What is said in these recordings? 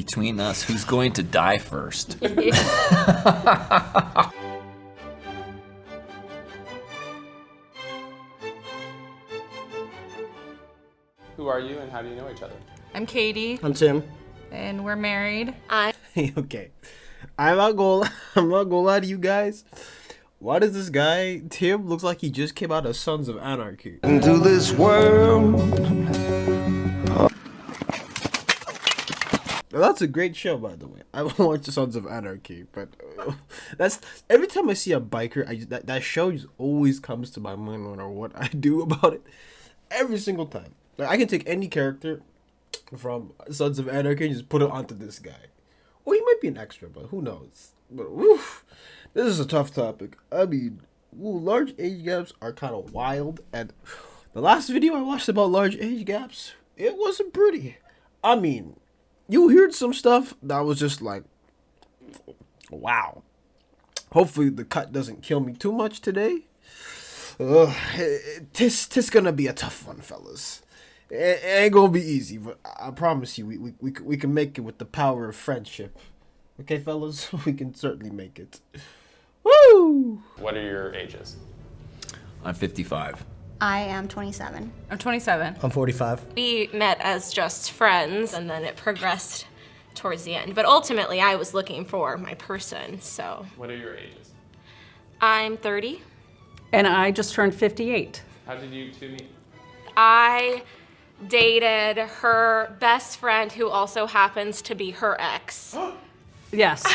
Between us, who's going to die first? Who are you and how do you know each other? I'm Katie. I'm Tim. And we're married. Okay. I'm not gonna lie to you guys. Why does this guy, Tim, looks like he just came out of Sons of Anarchy? Into this world. That's a great show, by the way. I watched Sons of Anarchy, but that's every time I see a biker, that show just always comes to my mind no matter what I do about it. Every single time. Like, I can take any character from Sons of Anarchy and just put it onto this guy. Well, he might be an extra, but who knows? But woof, this is a tough topic. I mean, large age gaps are kind of wild, and the last video I watched about large age gaps, it wasn't pretty. I mean, you heard some stuff that was just like, wow. Hopefully the cut doesn't kill me too much today. Tis gonna be a tough one, fellas. It ain't gonna be easy, but I promise you, we can make it with the power of friendship. Okay, fellas? We can certainly make it. Woo! What are your ages? I'm 55. I am 27. I'm 27. I'm 45. We met as just friends, and then it progressed towards the end. But ultimately, I was looking for my person, so. What are your ages? I'm 30. And I just turned 58. How did you two meet? I dated her best friend, who also happens to be her ex. Yes.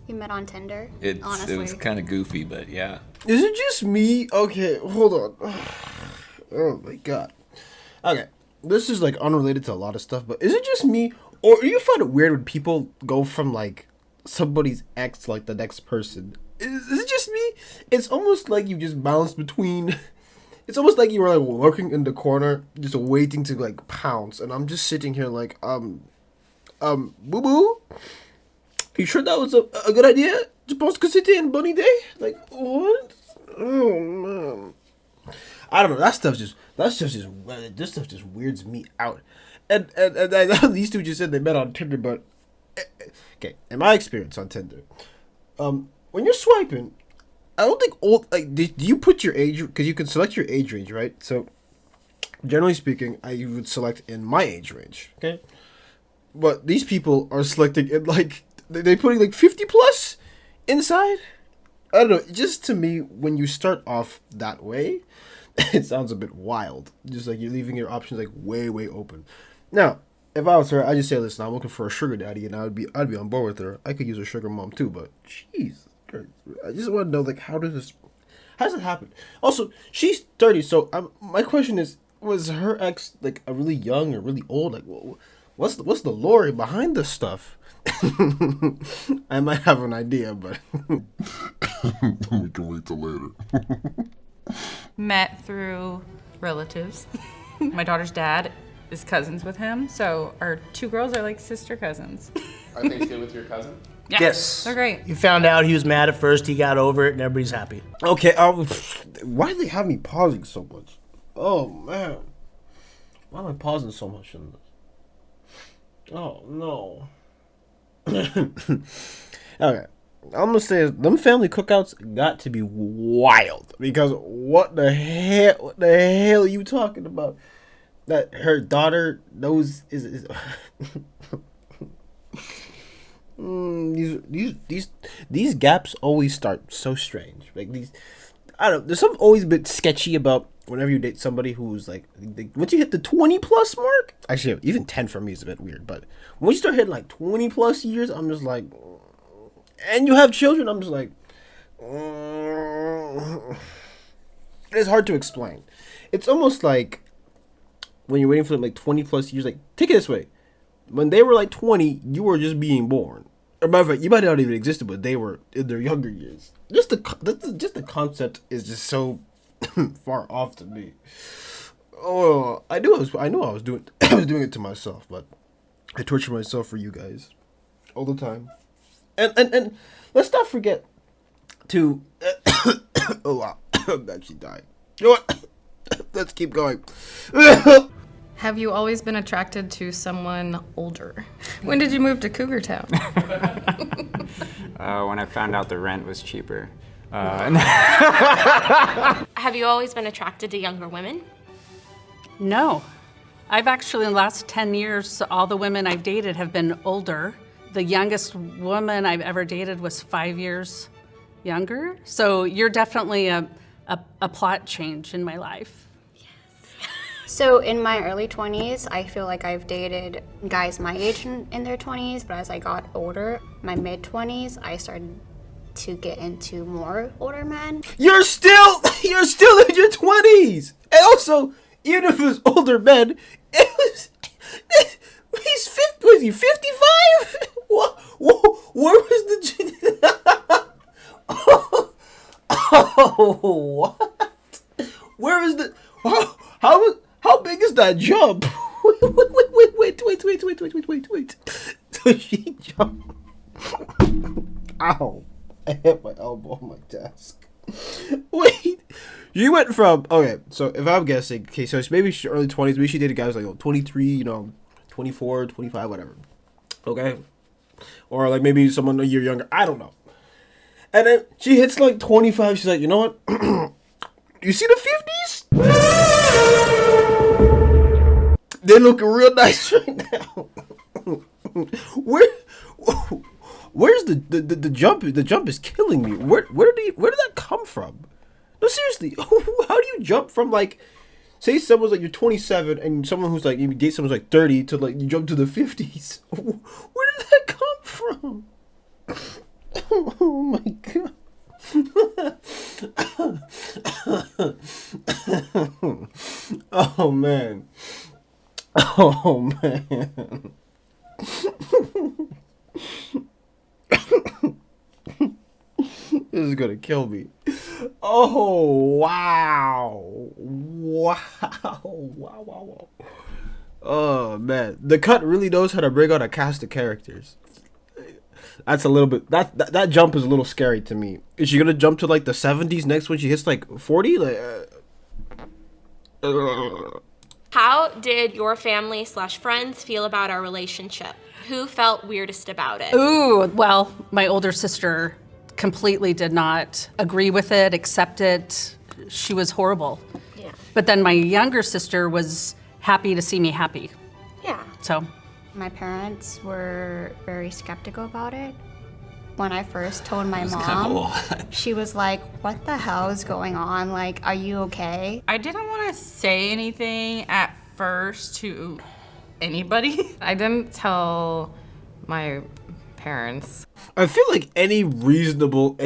We met on Tinder, It honestly. was kind of goofy, but yeah. Is it just me? Okay, hold on. Oh my god. Okay, this is like unrelated to a lot of stuff, but is it just me? Or do you find it weird when people go from like somebody's ex to like the next person? Is it just me? It's almost like you just bounce between. It's almost like you were like lurking in the corner, just waiting to like pounce, and I'm just sitting here like, boo boo. You sure that was a good idea? Supposed to sit in Bunny Day? Like what? Oh man. I don't know. This stuff just weirds me out. And I know these two just said they met on Tinder, but okay, in my experience on Tinder, when you're swiping, I don't think do you put your age, because you can select your age range, right? So generally speaking, I would select in my age range, okay? But these people are selecting in like they putting like 50 plus inside. I don't know. Just to me, when you start off that way, it sounds a bit wild. Just like you're leaving your options like way open. Now, if I was her, I'd just say, listen, I'm looking for a sugar daddy, and I'd be on board with her. I could use a sugar mom too, but jeez, I just want to know like how does it happen? Also, she's 30, so my question is, was her ex like a really young or really old? Like, what's the lore behind this stuff? I might have an idea, but We can wait till later. Met through relatives. My daughter's dad is cousins with him, so our two girls are like sister cousins. Are things good with your cousin? Yeah, Yes. they're great. You found out he was mad at first, he got over it, and everybody's happy. okay. Why do they have me pausing so much? Oh man, why am I pausing so much in this? Oh no. Okay, I'm gonna say them family cookouts got to be wild, because what the hell are you talking about? That her daughter knows is these gaps always start so strange. Like these, I don't know. There's something always a bit sketchy about whenever you date somebody who's like, once you hit the 20 plus mark. Actually, even 10 for me is a bit weird. But when you start hitting like 20 plus years, I'm just like, and you have children, I'm just like, it's hard to explain. It's almost like when you're waiting for them like 20 plus years. Like, take it this way. When they were like 20, you were just being born. Or matter of fact, you might not even existed, but they were in their younger years. Just the concept is just so far off to me. Oh, I knew I was doing I was doing it to myself, but I torture myself for you guys all the time. And let's not forget to oh wow, I'm actually dying. You know what? Let's keep going. Have you always been attracted to someone older? When did you move to Cougar Town? When I found out the rent was cheaper. Have you always been attracted to younger women? No. I've actually, in the last 10 years, all the women I've dated have been older. The youngest woman I've ever dated was 5 years younger. So you're definitely a plot change in my life. So in my early 20s, I feel like I've dated guys my age in their 20s, but as I got older, my mid 20s, I started to get into more older men. You're still in your 20s. And also, even if it was older men, was he 55? What? Where was the? Oh, what? Where is the? How big is that jump? Wait. So she jumped. Ow. I hit my elbow on my desk. Wait. You went from, okay, so if I'm guessing, okay, so it's maybe early 20s, maybe she dated guys like 23, 24, 25, whatever. Okay? Or like maybe someone a year younger, I don't know. And then she hits like 25, she's like, you know what? You see the 50s? They look real nice right now. Where's the jump? The jump is killing me. Where did that come from? No, seriously. How do you jump from like, say someone's like you're 27 and someone who's like you date someone's like 30 to like you jump to the 50s? Where did that come from? Oh my god. Oh man. Oh man. This is gonna kill me. Oh wow. Wow. Oh man. The cut really knows how to bring out a cast of characters. That's a little bit that jump is a little scary to me. Is she gonna jump to like the 70s next when she hits like 40? Like How did your family/friends feel about our relationship? Who felt weirdest about it? Ooh, well, my older sister completely did not agree with it, accept it. She was horrible. Yeah. But then my younger sister was happy to see me happy. Yeah. So My parents were very skeptical about it. When I first told my mom, she was like, what the hell is going on? Like, are you okay? I didn't want to say anything at first to anybody. I didn't tell my parents. I feel like any reasonable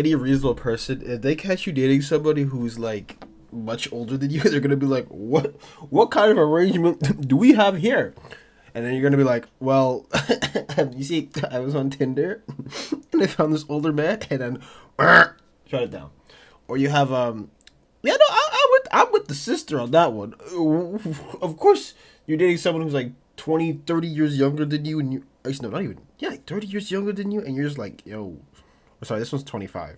person, if they catch you dating somebody who's like much older than you, they're gonna be like, what kind of arrangement do we have here? And then you're gonna be like, well, you see, I was on Tinder and I found this older man, and then shut it down. Or you have I'm with the sister on that one. Of course, you're dating someone who's like 20, 30 years younger than you, and actually no, not even, yeah, like 30 years younger than you, and you're just like, yo, sorry, this one's 25.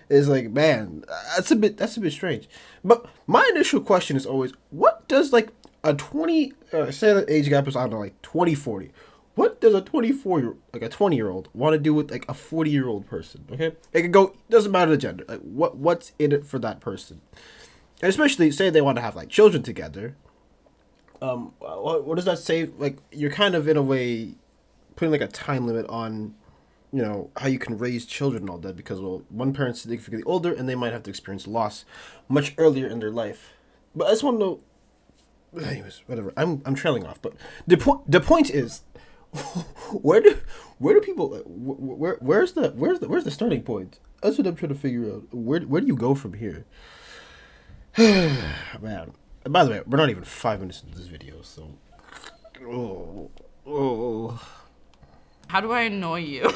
It's like, man, that's a bit strange. But my initial question is always, what does like a 20, say the age gap is, I don't know, like 20-40. What does a 20-year-old want to do with like a 40-year-old person? Okay, it can go, doesn't matter the gender. Like what's in it for that person? And especially say they want to have like children together. What does that say? Like you're kind of in a way putting like a time limit on, how you can raise children and all that, because well, one parent's significantly older and they might have to experience loss much earlier in their life. But I just want to know. Anyways, whatever. I'm trailing off, but the point is, where do people where's the starting point? That's what I'm trying to figure out. Where do you go from here? Man. And by the way, we're not even 5 minutes into this video, so. Oh. How do I annoy you?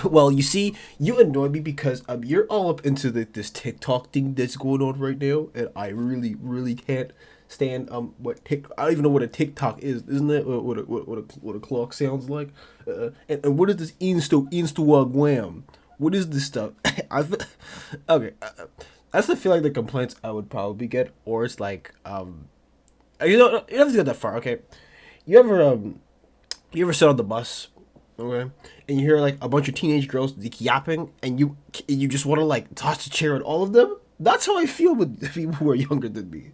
Well, you see, you annoy me because you're all up into this TikTok thing that's going on right now, and I really, really can't stand I don't even know what a TikTok is, isn't it? What a clock sounds like, and what is this Instagram? What is this stuff? Okay, that's the feel like the complaints I would probably get, or it's like you don't have to go that far, okay? You ever sit on the bus, okay, and you hear like a bunch of teenage girls yapping, and you just want to like toss a chair at all of them? That's how I feel with people who are younger than me.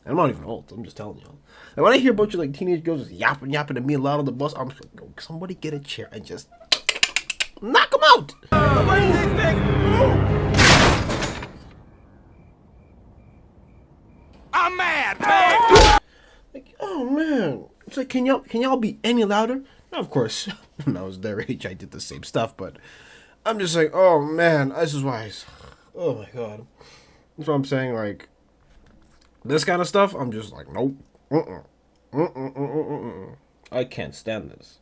I'm not even old. I'm just telling y'all. And when I hear a bunch of like teenage girls just yapping at me loud on the bus, I'm just like, yo, somebody get a chair and just knock them out. I'm mad, man. Like, oh man, it's like, can y'all be any louder? Now, of course, when I was their age, I did the same stuff, but I'm just like, oh man, this is why. Oh my god, that's what I'm saying. Like this kind of stuff, I'm just like, nope, I can't stand this.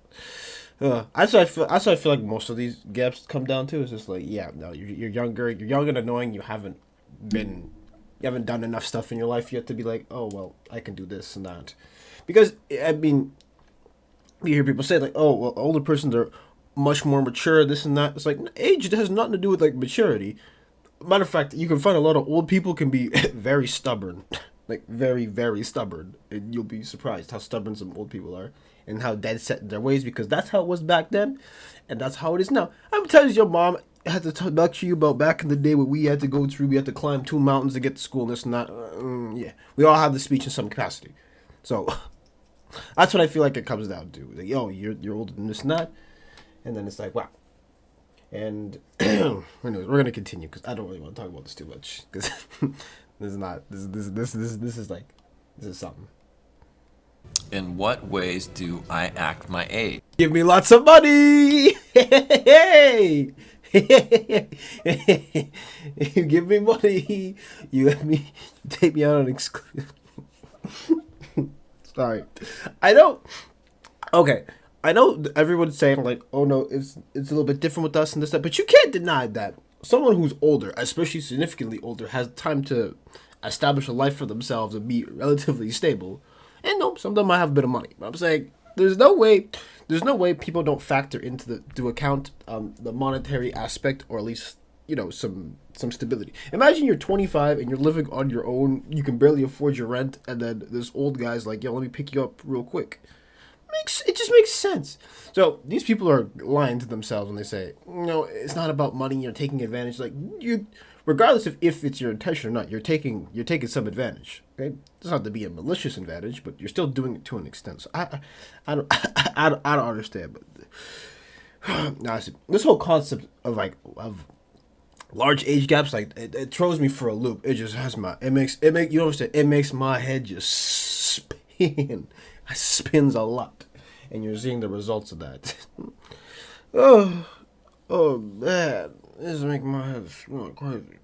That's what I feel like most of these gaps come down to. Is just like, yeah, no, you're younger and annoying. You haven't done enough stuff in your life yet to be like, oh, well, I can do this and that. Because, I mean, you hear people say, like, oh, well, older persons are much more mature, this and that. It's like, age has nothing to do with, like, maturity. Matter of fact, you can find a lot of old people can be very stubborn. Like, very, very stubborn. And you'll be surprised how stubborn some old people are. And how dead set in their ways. Because that's how it was back then. And that's how it is now. I'm telling your mom had to talk to you about back in the day what we had to go through. We had to climb 2 mountains to get to school and this and that. Yeah, we all have the speech in some capacity. So that's what I feel like it comes down to. Like, yo, you're older than this and that. And then it's like, wow. And anyways, we're gonna continue because I don't really want to talk about this too much because this is something. In what ways do I act my age? Give me lots of money. Hey. You give me money. You let me take me out on exclusive. Sorry, I know. Okay, I know everyone's saying like, "Oh no, it's a little bit different with us and this that," but you can't deny that someone who's older, especially significantly older, has time to establish a life for themselves and be relatively stable. And no, some of them might have a bit of money, but I'm saying there's no way people don't factor into account the monetary aspect, or at least, you know, some stability. Imagine you're 25 and you're living on your own, you can barely afford your rent, and then this old guy's like, yo, let me pick you up real quick. It just makes sense. So these people are lying to themselves when they say, no, it's not about money, you're taking advantage. Like, you, regardless of if it's your intention or not, you're taking some advantage. Okay, it doesn't have to be a malicious advantage, but you're still doing it to an extent. So I don't understand. But no, this whole concept of large age gaps, like it throws me for a loop. It just has it makes my head just spin. It spins a lot, and you're seeing the results of that. Oh man, this is making my head crazy.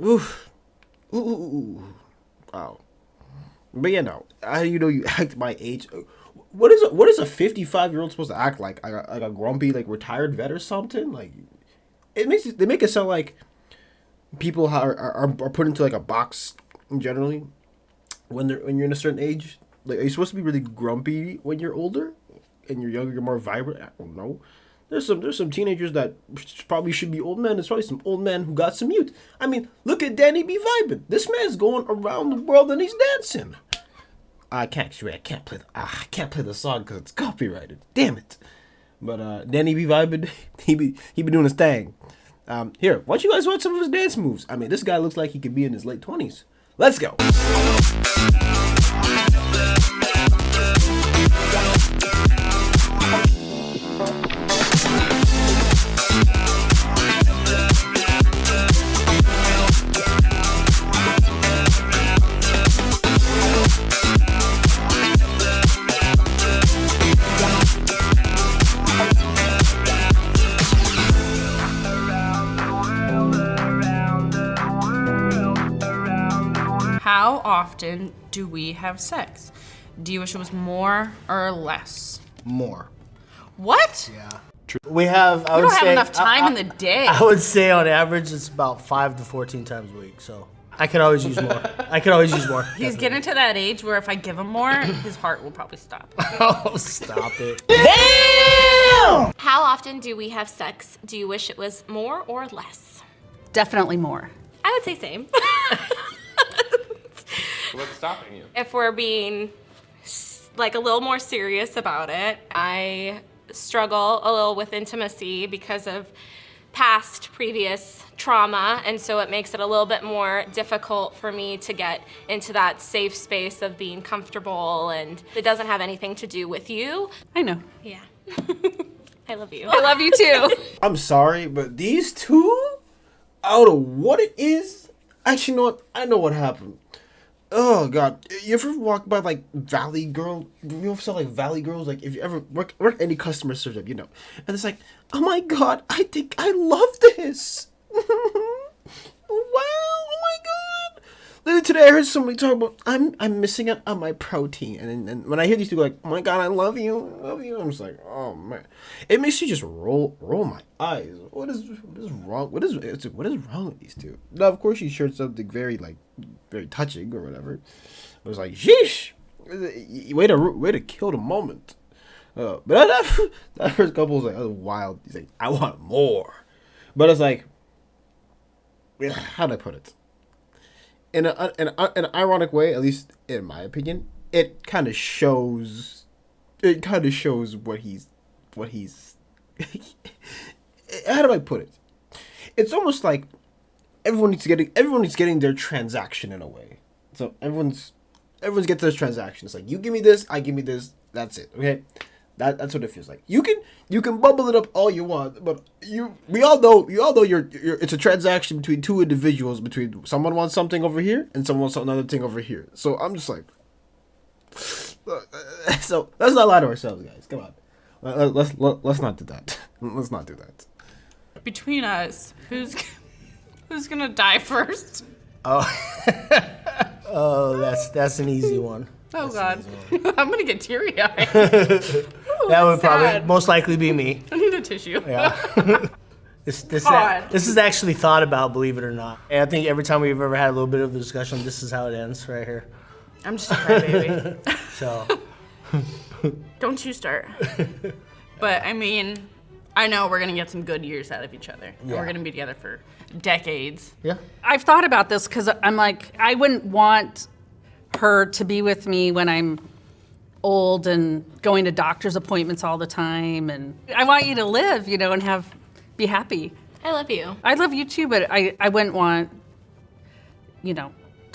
Oof. Ooh. Wow. But yeah, no. How do you know you act my age? What is a 55-year-old supposed to act like? Like a grumpy, like retired vet or something? Like they make it sound like people are put into like a box generally when you're in a certain age. Like, are you supposed to be really grumpy when you're older, and you're younger, you're more vibrant? I don't know. There's some teenagers that probably should be old men. There's probably some old men who got some youth. I mean, look at Danny B. Vibin. This man's going around the world and he's dancing. I can't play the song because it's copyrighted. Damn it. But Danny B. Vibin, he been doing his thing. Here, why don't you guys watch some of his dance moves? I mean, this guy looks like he could be in his late 20s. Let's go. How often do we have sex? Do you wish it was more or less? More. What? Yeah. We have. I We would don't have say, enough time in the day. I would say on average it's about 5 to 14 times a week. So I could always use more. I could always use more. He's getting to that age where if I give him more, his heart will probably stop. Oh, stop it. Damn! How often do we have sex? Do you wish it was more or less? Definitely more. I would say same. What's stopping you? If we're being like a little more serious about it, I struggle a little with intimacy because of previous trauma, and so it makes it a little bit more difficult for me to get into that safe space of being comfortable, and it doesn't have anything to do with you. I know. Yeah. I love you. I love you too. I'm sorry, but these two, I don't know what it is. Actually, you know what? I know what happened. Oh God, you ever walk by like Valley Girl? You ever saw like Valley Girls? Like if you ever work any customer service, you know, and it's like, oh my God, I think I love this. Wow, oh my God. Literally today I heard somebody talk about I'm missing out on my protein, and then when I hear these people like, oh my God, I love you, I'm just like, oh man, it makes you just roll my eyes. What is wrong? What is wrong with these two? Now of course she shared something very touching or whatever. It was like, sheesh, way to kill the moment. But that first couple was like, oh, wild. He's like, I want more, but it's like, how do I put it? In an ironic way, at least in my opinion, it kind of shows what he's. How do I put it? It's almost like everyone's getting their transaction in a way. So everyone's getting their transaction. It's like, you give me this, I give me this. That's it. Okay, that's what it feels like. You can bubble it up all you want, but we all know it's a transaction between two individuals. Between someone wants something over here and someone wants another thing over here. So I'm just like, so let's not lie to ourselves, guys. Come on, let's not do that. Let's not do that. Between us, who's gonna die first? Oh, that's an easy one. Oh God, I'm gonna get teary eyed. That would probably most likely be me. I need a tissue. Yeah. This is actually thought about, believe it or not. And I think every time we've ever had a little bit of a discussion, this is how it ends right here. I'm just a crybaby. So, don't you start. But I mean, I know we're gonna get some good years out of each other. And we're gonna be together for decades. yeah. I've thought about this because I'm like, I wouldn't want her to be with me when I'm old and going to doctor's appointments all the time, and I want you to live, and be happy. I love you. I love you too, but I wouldn't want, to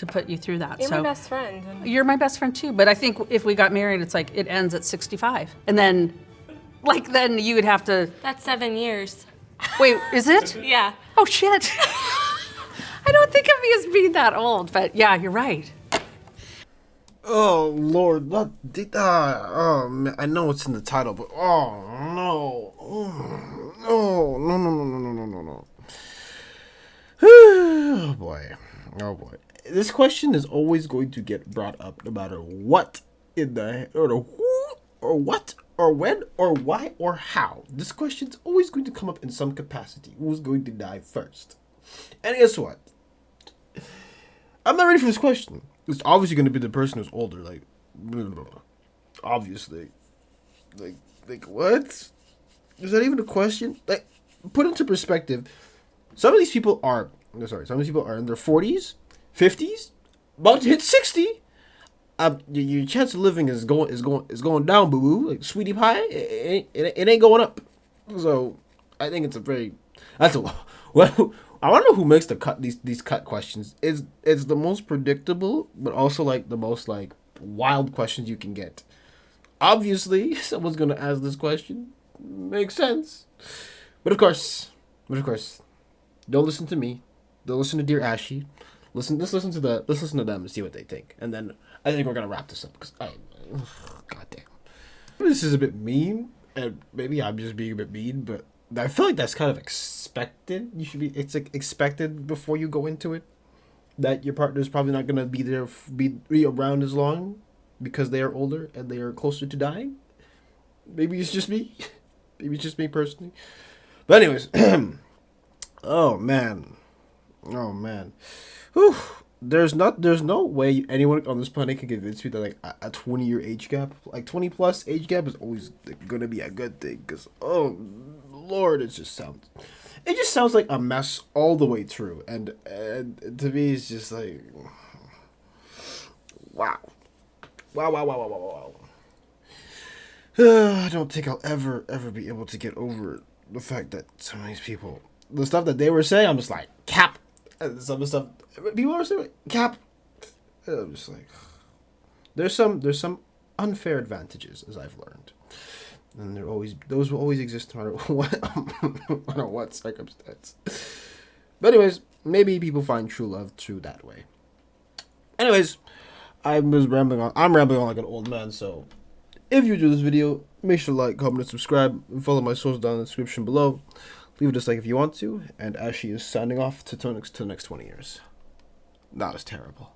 put you through that. You're so my best friend. you're my best friend too, but I think if we got married, it's like it ends at 65, and then you would have to. That's 7 years. Wait, is it? Yeah. Oh shit. I don't think of me as being that old, but yeah, you're right. Oh Lord, oh man, I know it's in the title, but oh no, no. Oh boy. This question is always going to get brought up, no matter what or who or what or when or why or how. This question's always going to come up in some capacity. Who's going to die first? And guess what? I'm not ready for this question. It's obviously going to be the person who's older, like, obviously. Like, what? Is that even a question? Like, put into perspective, some of these people are in their 40s, 50s, about to hit 60. Your chance of living is going down, boo boo. Like, sweetie pie, it ain't going up. So, I think it's well, I want to know who makes these cut questions. It's the most predictable, but also like the most like wild questions you can get. Obviously, someone's gonna ask this question. Makes sense. But of course, don't listen to me. Don't listen to Dear Ashy. Let's listen to them and see what they think. And then I think we're gonna wrap this up because goddamn, this is a bit mean, and maybe I'm just being a bit mean, but I feel like that's kind of expected. It's like expected before you go into it that your partner's probably not gonna be around as long because they are older and they are closer to dying. Maybe it's just me. Maybe it's just me personally. But anyways, oh man. Whew. There's no way anyone on this planet can convince me that like a 20-year age gap, like 20 plus age gap, is always gonna be a good thing. Cause oh Lord, it just sounds like a mess all the way through, and to me it's just like Wow. Wow. I don't think I'll ever be able to get over the fact that some of these people, the stuff that they were saying, I'm just like, cap. And some of the stuff people are saying, cap. And I'm just like, there's some unfair advantages, as I've learned. And those will always exist no matter what, no matter what circumstance. But anyways, maybe people find true love through that way. Anyways, I'm rambling on like an old man. So, if you enjoyed this video, make sure to like, comment, and subscribe, and follow my socials down in the description below. Leave a dislike if you want to. And Ashley is signing off to the next 20 years. Not as terrible.